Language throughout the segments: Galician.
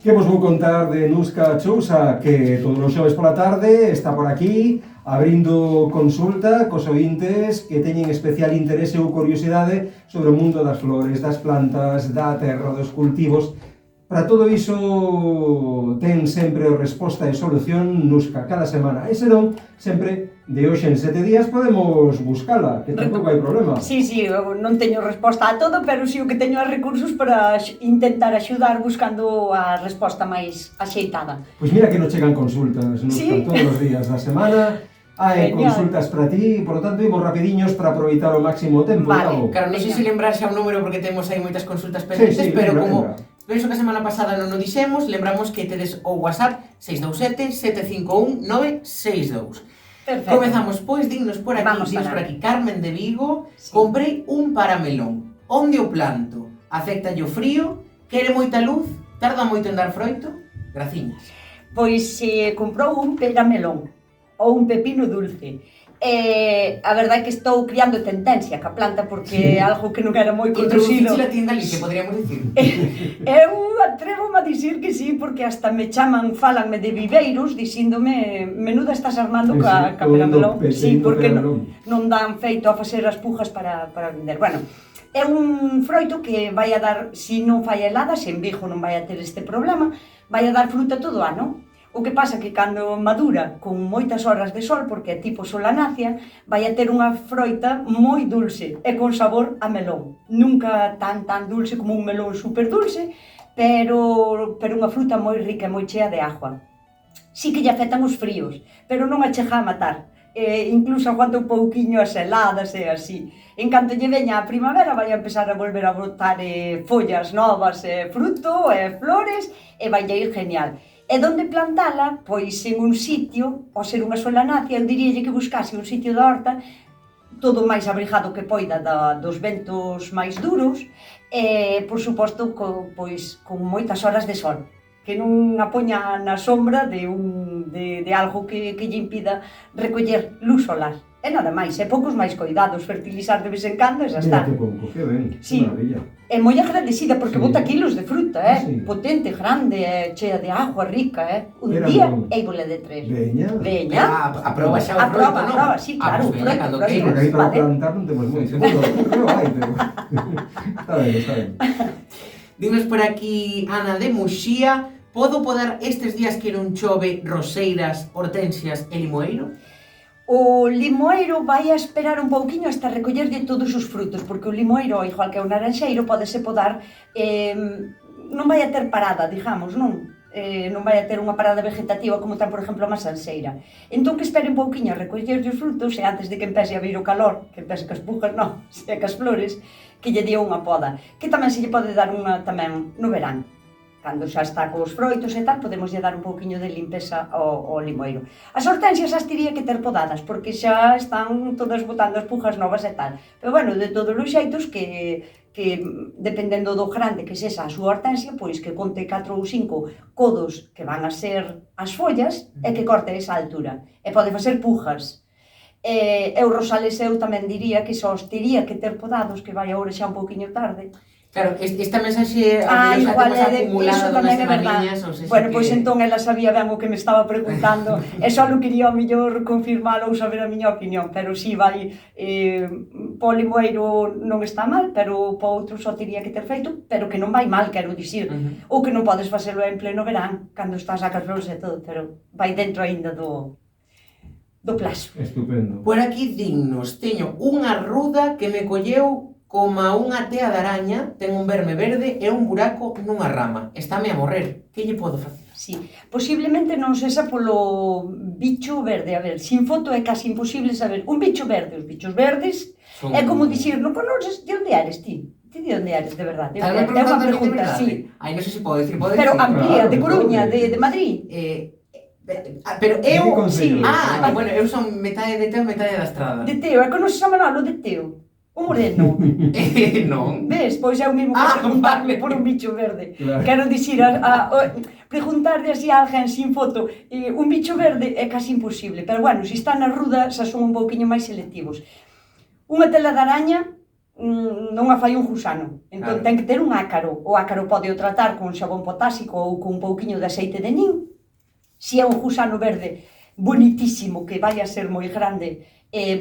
Que vos vou contar de Nuska Chousa, que todos os xoves pola tarde está por aquí abrindo consulta cos ointes que teñen especial interese ou curiosidade sobre o mundo das flores, das plantas, da terra, dos cultivos. Para todo iso ten sempre a resposta e solución Nuska cada semana. E senón, sempre de hoxe en 7 días podemos buscala, que tampouco hai problema. Sí, eu non teño resposta a todo, pero sí o que teño os recursos para intentar axudar buscando a resposta máis axeitada. Pois mira que nos chegan consultas, Nuska, ¿Sí? todos os días da semana. Hai consultas para ti, por lo tanto, imos rapidiños para aproveitar o máximo tempo. Vale. Claro, non sei se lembrarse a un número porque temos aí moitas consultas pendentes, pero como penso que a semana pasada non o dixemos, lembramos que tedes o WhatsApp 627 751 962. Perfecto. Comezamos, pois, dignos por aquí, Carmen de Vigo, sí. Comprei un paramelón. Onde o planto? Afectalle o frío? Quere moita luz? Tarda moito en dar froito? Graciñas. Pois comprou un peramelón ou un pepino dulce. A verdade é que estou criando tendencia ca planta porque é algo que non era moi conocido. Introducíchela ti en Galicia, podríamos dicir. Eu atrevo-me a dicir que sí, porque hasta me chaman, falanme de viveiros, dicíndome menuda estás armando ca peramelón. Sí, porque non dan feito a facer as pujas para vender. Bueno, é un froito que vai a dar, se non fai heladas, en Vigo non vai a ter este problema, vai a dar fruta todo o ano. O que pasa que cando madura con moitas horas de sol, porque é tipo solanácea, vai a ter unha froita moi dulce e con sabor a melón. Nunca tan dulce como un melón super dulce, pero unha fruta moi rica e moi chea de agua. Sí que lle afectan os fríos, pero non a chega a matar. Incluso aguanta un pouquiño as heladas e así. En canto lle veña a primavera vai a empezar a volver a brotar follas novas, fruto, flores, e vai a ir genial. E donde plantala? Pois en un sitio, ao ser unha solanácea, eu diríalle que buscase un sitio da horta todo máis abrigado que poida dos ventos máis duros e, por suposto, con moitas horas de sol, que non a poña na sombra de algo que lle impida recoller luz solar. E nada máis, e poucos máis cuidados, fertilizar de vez en cando e xa está. Mira que pouco, que ben, sí. Que maravilla. É moi agradecida porque bota kilos de fruta, sí. Potente, grande, chea de agua, rica, Un día, éibole de 3. Veña. Aproba xa o froito, non? Aproba, sí, claro, o froito. Porque aí para plantar non temos moito, pero hai, pero... Está ben. Dinos por aquí, Ana de Muxía, podo podar estes días que non chove roseiras, hortensias e limoeiro? O limoeiro vai a esperar un pouquiño hasta recollerlle todos os frutos, porque o limoeiro, igual que o naranxeiro, podese podar, non vai a ter parada, digamos, non? Non vai a ter unha parada vegetativa como ten, por exemplo, a masanseira. Entón que espere un pouquiño a recollerlle os frutos e antes de que empece a vir o calor, que empece cas pujas, non, se cas flores, que lle día unha poda. Que tamén se lle pode dar unha tamén no verán. Cando xa está cos froitos e tal, podemos lle dar un pouquiño de limpeza ao limoeiro. As hortensias as tiría que ter podadas, porque xa están todas botando as pujas novas e tal. Pero bueno, de todos os xeitos que dependendo do grande que sexa a súa hortensia, pois que conte 4 ou 5 codos que van a ser as follas e que corte esa altura. E pode facer pujas. E os rosales eu tamén diría que só os tiría que ter podados, que vai agora xa un pouquiño tarde. Claro, esta mensaxe igual é iso tamén é verdade. Bueno, pois entón ela sabía ben o que me estaba preguntando e só non quería ao mellor confirmalo ou saber a miña opinión, pero si vai po limoeiro non está mal, pero po outro só teria que ter feito, pero que non vai mal, quero dicir, ou que non podes facelo en pleno verán, cando estás a sacas flores e todo, pero vai dentro aínda do plazo. Estupendo. Por aquí dignos, teño unha ruda que me colleu como unha tea de araña, ten un verme verde e un buraco nunha rama. Estáme a morrer. Que lle podo facer? Sí, posiblemente non sexa polo bicho verde. A ver, sin foto é casi imposible saber. Un bicho verde, os bichos verdes, é como dicir, non conoces de onde eres ti? Ti de onde eres, de verdade? É unha pregunta, sí. Ai, non sei se podo dicir, pero amplía, de Coruña, de Madrid. Pero eu, sí. Bueno, eu son metade de Teo, metade da Estrada. De Teo, é conoces a Manolo de Teo? O moreno. Non. Ves? Pois é o mesmo que preguntarme por un bicho verde. Claro. Quero dicir, preguntarle así a alguén sin foto, un bicho verde é casi imposible, pero bueno, se está na ruda, xa son un pouquiño máis selectivos. Unha tela de araña, non a fai un gusano. Entón ten que ter un ácaro. O ácaro pode o tratar con xabón potásico ou con un pouquiño de aceite de nin. Se é un gusano verde bonitísimo que vai a ser moi grande,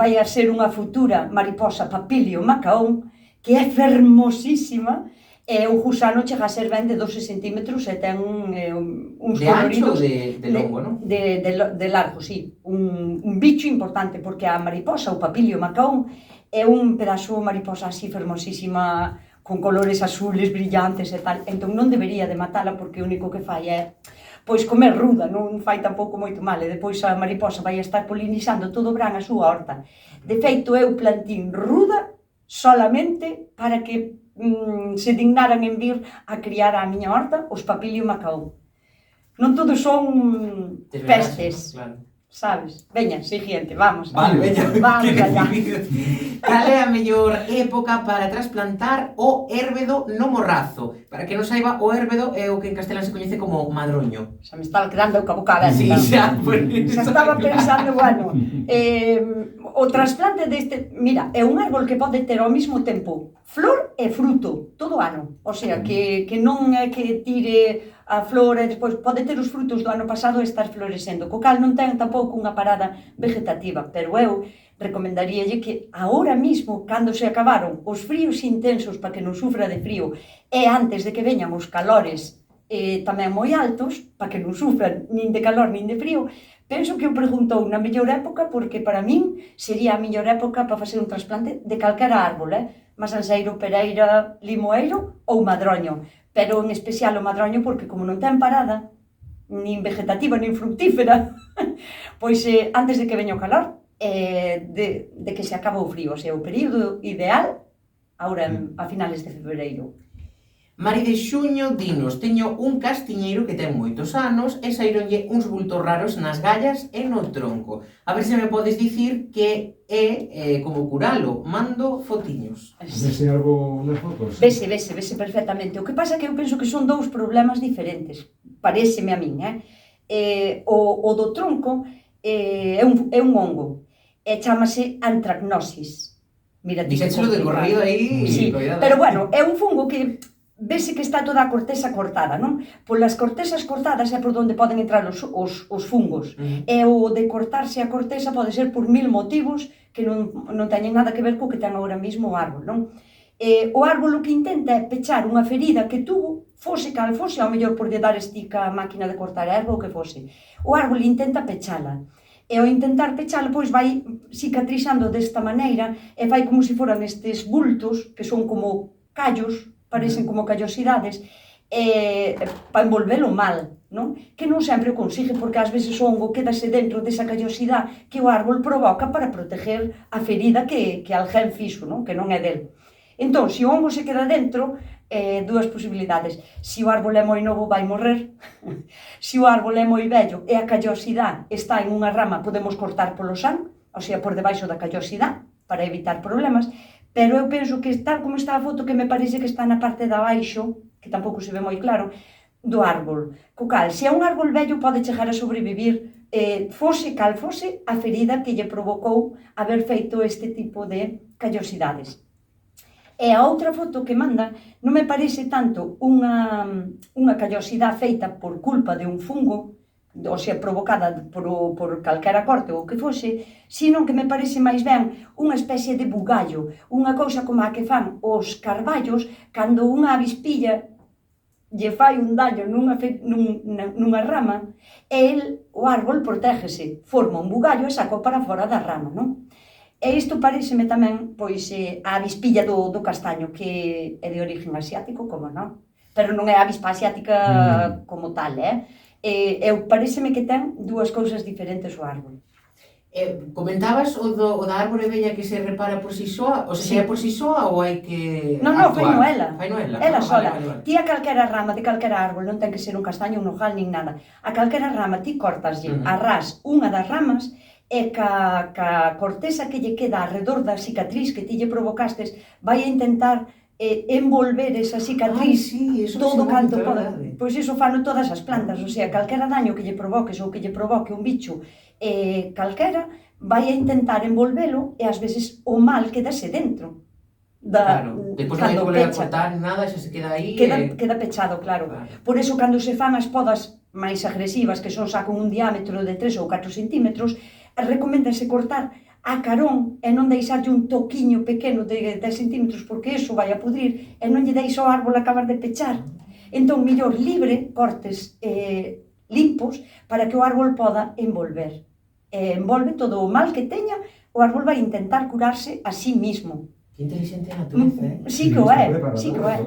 vai a ser unha futura mariposa Papilio macaón, que é fermosísima, e o gusano chega a ser ben de 12 centímetros e ten uns coloridos... De ancho de longo, non? De largo, sí. Un bicho importante, porque a mariposa, o Papilio macaón, é un pedazo mariposa así fermosísima, con colores azules, brillantes e tal. Entón non debería de matala, porque o único que fai é pois comer ruda, non fai tampouco moito mal, e depois a mariposa vai estar polinizando todo o verán a súa horta. De feito, eu plantín ruda solamente para que se dignaran en vir a criar a miña horta os Papilio macaón. Non todos son pestes, sabes? Veña, siguiente, vamos. Vale, veña. Vamos allá. Cal é a mellor época para trasplantar o érbedo no morrazo? Para que non saiba, o érbedo é o que en castelán se coñece como madroño. Xa me estaba quedando ca boca aberta. Sí, xa, pues, xa estaba pensando, bueno, o trasplante deste... Mira, é un árbol que pode ter ao mesmo tempo flor e fruto, todo o ano. O sea, que non é que tire a flor e despois pode ter os frutos do ano pasado e estar florecendo. Co cal non ten tampouco unha parada vegetativa, pero eu recomendaríalle que agora mismo, cando se acabaron os fríos intensos para que non sufra de frío e antes de que veñan os calores tamén moi altos, para que non sufran nin de calor nin de frío, penso que o preguntou na mellor época, porque para min sería a mellor época para facer un trasplante de calquera árbol, masanceiro, pereira, limoeiro ou madroño, pero en especial o madroño porque como non ten parada, nin vegetativa nin fructífera, pois antes de que veña o calor, de que se acaba o frío, o sea, o período ideal agora a finales de febreiro. Mari de Xuño dinos, teño un castiñeiro que ten moitos anos e saíronlle uns bultos raros nas gallas e no tronco. A ver se me podes dicir que é como curalo. Mando fotiños. Vese algo nas fotos? Vese perfectamente. O que pasa é que eu penso que son dous problemas diferentes. Paréceme a min, o do tronco é un hongo. E chamase antracnosis. Mira, dixéchelo de corrido aí. Sí, pero bueno, é un fungo que vese que está toda a corteza cortada, non? Polas cortezas cortadas é por onde poden entrar os fungos. E o de cortarse a corteza pode ser por 1000 motivos que non teñen nada que ver co que ten agora mesmo o árbol, non? O árbol o que intenta é pechar unha ferida que tuvo, fose cal fose, ao mellor por lle dar estica a máquina de cortar erva ou que fose. O árbol intenta pechala. E ao intentar pechala, pois vai cicatrizando desta maneira e vai como se foran estes bultos, que son como callos, parecen como callosidades, para envolvelo mal, non? Que non sempre o consigue, porque ás veces o hongo quedase dentro desa callosidade que o árbol provoca para proteger a ferida que alguén fixo, non? Que non é del. Entón, se o hongo se queda dentro, dúas posibilidades. Se o árbol é moi novo, vai morrer. Se o árbol é moi vello e a callosidade está en unha rama, podemos cortar polo san, ou sea, por debaixo da callosidade, para evitar problemas. Pero eu penso que tal como está a foto, que me parece que está na parte de abaixo, que tampouco se ve moi claro, do árbol. Co cal, se é un árbol vello, pode chegar a sobrevivir, fose cal fose a ferida que lle provocou haber feito este tipo de callosidades. E a outra foto que manda non me parece tanto unha callosidade feita por culpa de un fungo, ou sea, provocada por calquera corte ou que fose, sino que me parece máis ben unha especie de bugallo, unha cousa como a que fan os carballos cando unha avispilla lle fai un daño nunha rama e o árbol protégese, forma un bugallo e saco para fora da rama, non? E isto pareceme tamén, pois, a avispilla do castaño, que é de origen asiático, como non? Pero non é a avispa asiática como tal, pareceme que ten dúas cousas diferentes o árbol. Comentabas o da árbore bella que se repara por si soa, o se é por si soa ou hai que Non, fai no ela. Ela sola. Vale. Ti a calquera rama de calquera árbol, non ten que ser un castaño, un nogal, nin nada. A calquera rama ti cortaslle a ras unha das ramas e ca corteza que lle queda alrededor da cicatriz que ti lle provocastes vai a intentar envolver esa cicatriz todo canto poda. Pois iso fano todas as plantas, o sea, calquera daño que lle provoques ou que lle provoque un bicho calquera, vai a intentar envolvelo e ás veces o mal quedase dentro. Claro, depois non hai que volver a cortar nada, xa se queda aí. Queda pechado, claro. Por eso, cando se fan as podas máis agresivas, que son xa con un diámetro de 3 ou 4 centímetros, recoméndanse cortar a carón e non deixarlle un toquiño pequeno de 10 centímetros, porque eso vai a pudrir e non lle deixa ao árbol acabar de pechar. Entón, mellor libre, cortes limpos, para que o árbol poda envolver. Envolve todo o mal que teña, o árbol vai intentar curarse a sí mismo. Que inteligente a natureza, Sí que o é, sí que o é.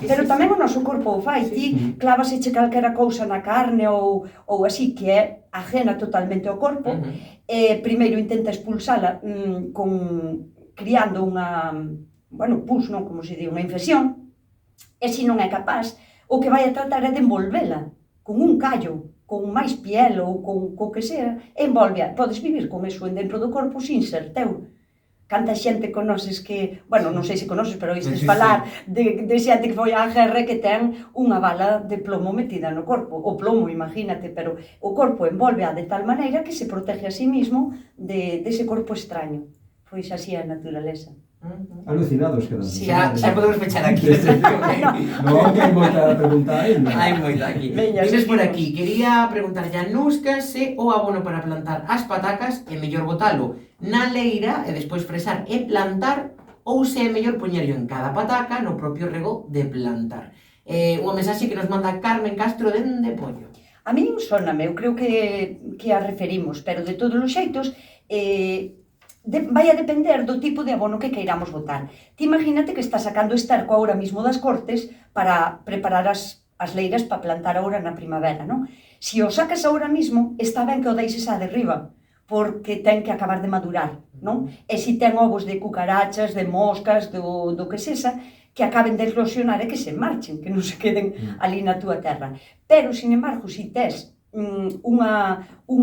Pero tamén o noso corpo o fai, ti clávaseche calquera cousa na carne ou así, que é ajena totalmente ao corpo, primeiro intenta expulsala criando unha, pus, non, como se di, unha infección, e se non é capaz, o que vai a tratar é de envolvela con un callo, con máis piel ou con o que sea, envolvea. Podes vivir con eso dentro do corpo sin ser teu. Canta xente conoces que, non sei se conoces, pero oístes falar de xente que foi á guerra que ten unha bala de plomo metida no corpo. O plomo, imagínate, pero o corpo envolvea de tal maneira que se protege a sí mismo dese corpo extraño. Pois así é a naturaleza. Alucinados quedan. Xa podemos pechar aquí. Non, que hai moita pregunta ainda. Hai moita aquí. Dices por aquí, quería preguntarlle a Nuska se o abono para plantar as patacas é mellor botalo na leira e despois fresar e plantar, ou se é mellor poñerlo en cada pataca no propio rego de plantar. Unha mensaxe que nos manda Carmen Castro dende Pollo. A mí non soname, eu creo que a referimos, pero de todos os xeitos vai a depender do tipo de abono que queiramos botar. Ti imagínate que estás sacando esterco ahora mismo das cortes para preparar as leiras para plantar agora na primavera, non? Se o sacas ahora mismo, está ben que o deixes a derriba, porque ten que acabar de madurar, non? E se ten ovos de cucarachas, de moscas, do que sexa, que acaben de eclosionar e que se marchen, que non se queden ali na túa terra. Pero, sin embargo, se tes un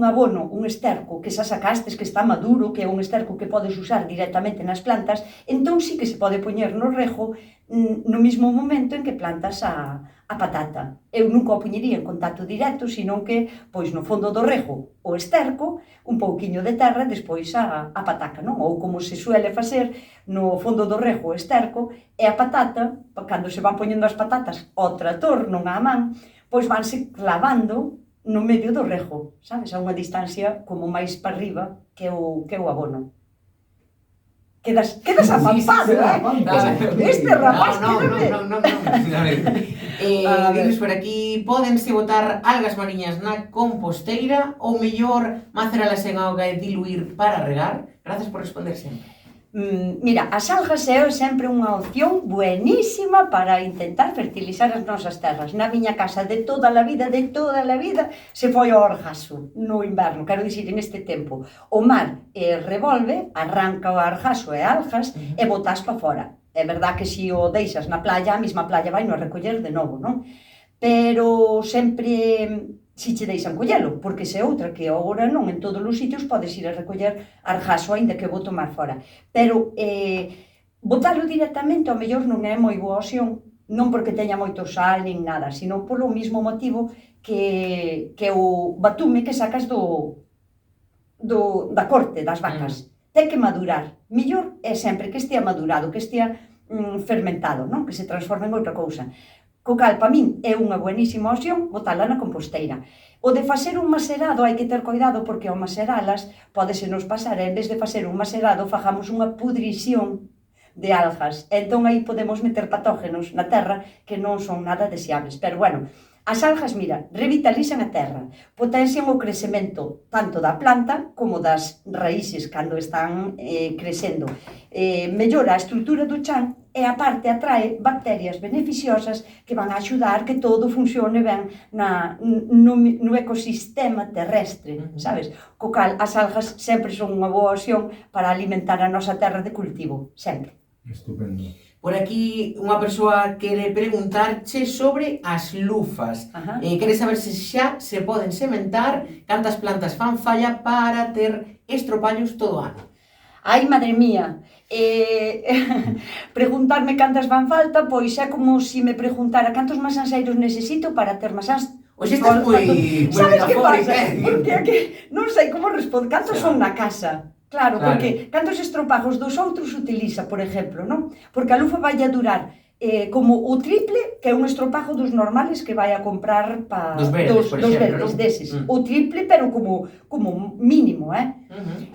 abono, un esterco que xa sacastes, que está maduro, que é un esterco que podes usar directamente nas plantas, entón sí que se pode poñer no rego no mismo momento en que plantas a patata. Eu nunca o poñería en contacto directo, senón que, pois, no fondo do rego, o esterco, un pouquiño de terra, despois a pataca, non? Ou como se suele facer, no fondo do rego o esterco, e a patata, cando se van poñendo as patatas ao trator, non á man, pois vanse clavando no medio do rego, sabes? A unha distancia como máis para arriba que o abono. Quedas apampado, Este rapaz queda... Non. A ver, dinos por aquí, pódense botar algas mariñas na composteira ou mellor maceralas en auga e diluir para regar? Gracias por responder sempre. Mira, as algas é sempre unha opción buenísima para intentar fertilizar as nosas terras. Na miña casa de toda a vida, se foi ao argaso no inverno, quero dicir, en este tempo. O mar revolve, arranca o argaso e algas e botas para fora. É verdad que se o deixas na playa, a mesma playa vai no recoller de novo, non? Pero sempre... si che deixan collelo, porque se outra que agora non en todos os sitios podes ir a recoller argaso, aínda que vou tomar fora. Pero botalo directamente ao mellor non é moi boa opción, non porque teña moito sal nin nada, sino polo mismo motivo que o batume que sacas da corte das vacas. Ten que madurar. Mellor é sempre que estea madurado, que estea fermentado, non? Que se transforme en outra cousa. Co cal, para min, é unha buenísima opción botala na composteira. O de facer un macerado hai que ter cuidado porque ao maceralas podese nos pasar, en vez de facer un macerado, fagamos unha pudrición de algas. Entón aí podemos meter patógenos na terra que non son nada deseables. Pero bueno, as algas, mira, revitalizan a terra, potencian o crecemento tanto da planta como das raíces cando están crecendo. Mellora a estrutura do chan e aparte atrae bacterias beneficiosas que van a axudar que todo funcione ben no ecosistema terrestre, sabes? Co cal, as algas sempre son unha boa opción para alimentar a nosa terra de cultivo, sempre. Estupendo. Por aquí unha persoa quere preguntarche sobre as lufas. Quere saber se xa se poden sementar, cantas plantas fan falla para ter estropallos todo o ano. Ai, madre mía, preguntarme cantas van falta, pois é como se me preguntara cantos masanseiros necesito para ter masáns. Oxe, estás moi sabes que pasa? metafórica, Porque aquí non sei como responder. Cantos son na casa? Claro, porque cantos estropajos dos outros utiliza, por exemplo, non? Porque a lufa vai a durar como o triple que un estropajo dos normales que vai a comprar para dos verdes, por exemplo, verdes deses. O triple, pero como mínimo,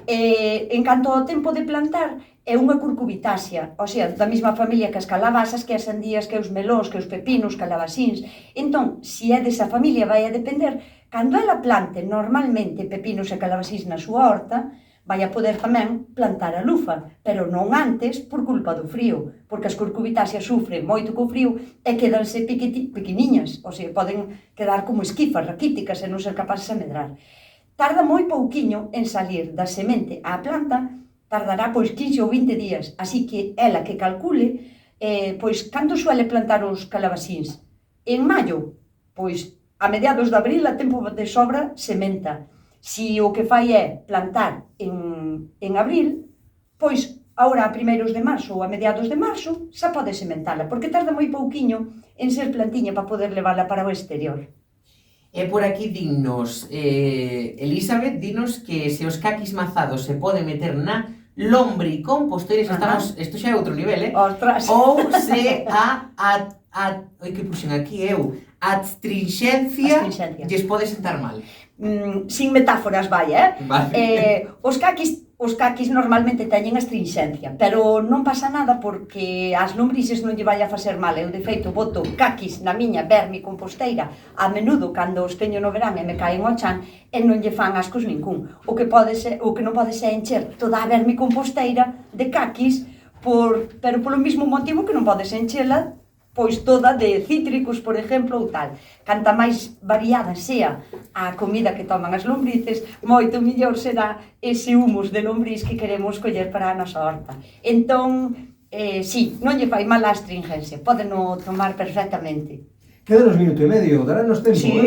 En canto ao tempo de plantar, é unha curcubitácea, o sea, da mesma familia que as calabazas, que as sandías, que os melóns, que os pepinos, calabasíns. Entón, se é desa familia, vai a depender, cando ela plante normalmente pepinos e calabasíns na súa horta, vai a poder tamén plantar a lufa, pero non antes por culpa do frío, porque as curcubitáceas sufren moito co frío e quedanse pequeniñas, ou sea, poden quedar como esquifas raquíticas e non ser capaces de medrar. Tarda moi pouquiño en salir da semente á planta, tardará pois 15 ou 20 días, así que ela que calcule, pois cando suele plantar os calabasíns? En maio, pois a mediados de abril a tempo de sobra sementa. Si o que fai é plantar en abril, pois agora a primeiros de marzo ou a mediados de marzo xa pode sementala, porque tarda moi pouquiño en ser plantiña para poder levála para o exterior. E por aquí dinos, Elizabeth, dinos que se os caquis mazados se pode meter na lombricomposteira, estamos, isto xa é outro nivel, Ostras. Ou se oi que puxen aquí eu, astrinxencia lles pode sentar mal. Sin metáforas, vai, Vale. Os caquis normalmente teñen astrinxencia, pero non pasa nada porque as lombrices non lle vai a facer mal. Eu, de feito, boto caquis na miña vermicomposteira a menudo cando os teño no verán e me caen ao chan e non lle fan ascos ningún. O que non pode ser encher toda a vermicomposteira de caquis, pero polo mismo motivo que non podes enchela pois toda de cítricos, por exemplo, ou tal. Canta máis variada sea a comida que toman as lombrices, moito mellor será ese humus de lombriz que queremos coller para a nosa horta. Entón, sí, non lle fai mal a astringencia, podeno tomar perfectamente. Quedanos minuto e medio, darános tempo, sí,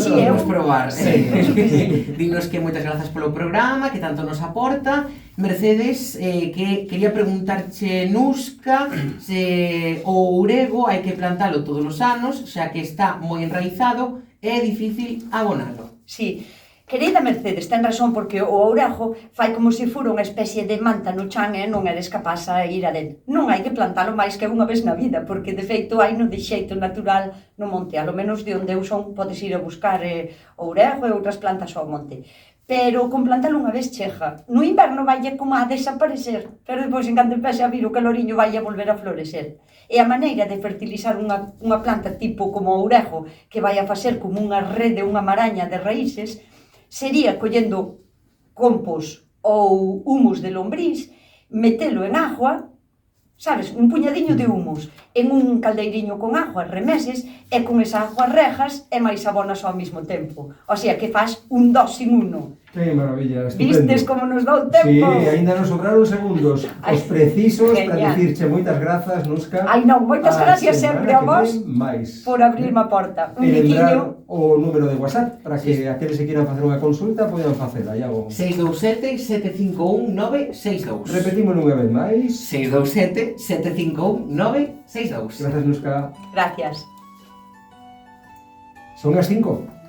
vamos probar. Dinos que moitas grazas polo programa, que tanto nos aporta. Mercedes, que quería preguntarche, Nusca, se o ourego hai que plantalo todos os anos, xa que está moi enraizado, é difícil abonalo. Sí. Querida Mercedes, ten razón, porque o ourego fai como se fora unha especie de manta no chan e non eres capaz a ir adentro. Non hai que plantalo máis que unha vez na vida, porque de feito hai no de xeito natural no monte. A lo menos de onde eu son podes ir a buscar ourego e outras plantas ao monte. Pero con plantalo unha vez chega. No inverno vai como a desaparecer, pero depois en canto empece a vir o caloriño vai a volver a florecer. E a maneira de fertilizar unha planta tipo como o ourego, que vai a facer como unha rede, unha maraña de raíces, sería collendo compos ou humus de lombriz, metelo en agua, sabes, un puñadiño de humus, en un caldeiriño con agua, remeses, e con esa agua rejas e máis abonas ao mesmo tempo. O sea, que faz un 2 en 1. Que maravilla, estupendo. Vistes como nos dá o tempo? Sí, ainda nos sobraron segundos, os precisos para dicirche moitas grazas, Nusca. Ai non, moitas gracias sempre a vos por abrirme a porta. Un biquiño. O número de WhatsApp para que aqueles que quieran facer unha consulta poden facela, Iago. 627-751-962. Repetimos unha vez máis. 627-751-962. Grazas, Nusca. Gracias. Son as 5.